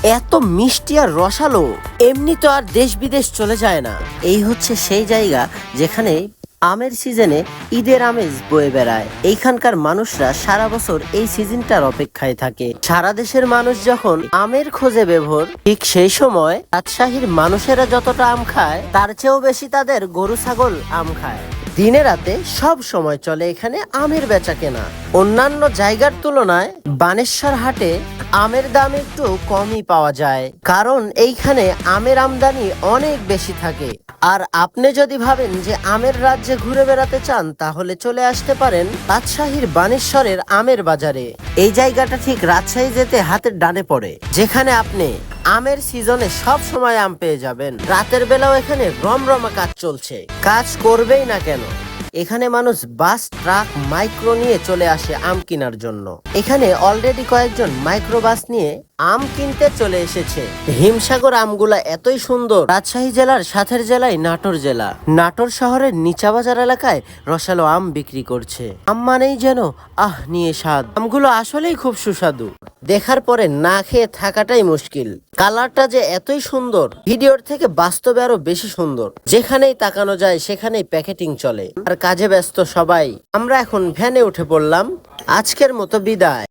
এত মিষ্টি আর রসালো এমনি তো আর দেশ বিদেশ চলে যায় না। এই হচ্ছে সেই জায়গা যেখানে আমের সিজনে ঈদের আমেজ বয়ে বেড়ায়। এইখানকার মানুষরা সারা বছর এই সিজনটার অপেক্ষায় থাকে। সারা দেশের মানুষ যখন আমের খোঁজে বেভোর, ঠিক সেই সময় রাজশাহীর মানুষেরা যতটা আম খায় তার চেয়েও বেশি তাদের গরু ছাগল আম খায়। দিনে রাতে সব সময় চলে এখানে আমের বেচা কেনা। অন্যান্য জায়গার তুলনায় বানেশ্বর হাটে আমের দাম একটু কমই পাওয়া যায়, কারণ এইখানে আমের আমদানি অনেক বেশি থাকে। আর আপনি যদি ভাবেন যে আমের রাজ্যে ঘুরে বেড়াতে চান, তাহলে চলে আসতে পারেন রাজশাহীর বানেশ্বরের আমের বাজারে। এই জায়গাটা ঠিক রাজশাহী যেতে হাতের ডানে পড়ে, যেখানে আপনি আমের সিজনে সব সময় আম পেয়ে যাবেন। রাতের বেলাও এখানে রমরমা কাজ চলছে, কাজ করবেই না কেন। এখানে মানুষ বাস, ট্রাক, মাইক্রো নিয়ে চলে আসে আম কেনার জন্য। এখানে অলরেডি কয়েকজন মাইক্রো বাস নিয়ে আম কিনতে চলে এসেছে। হিমসাগর আমগুলা এতই সুন্দর। রাজশাহী জেলার সাথের জেলায় নাটোর জেলা। নাটোর শহরের নিচাবাজার এলাকায় রসালো আম বিক্রি করছে। আম মানেই যেন নিয়ে স্বাদ। আমগুলো আসলেই খুব সুস্বাদু, দেখার পরে না খেয়ে থাকাটাই মুশকিল। কালারটা যে এতই সুন্দর, ভিডিওর থেকে বাস্তবে আরো বেশি সুন্দর। যেখানেই তাকানো যায় সেখানেই প্যাকেটিং চলে, আর কাজে ব্যস্ত সবাই। আমরা এখন ভ্যানে উঠে পড়লাম। আজকের মতো বিদায়।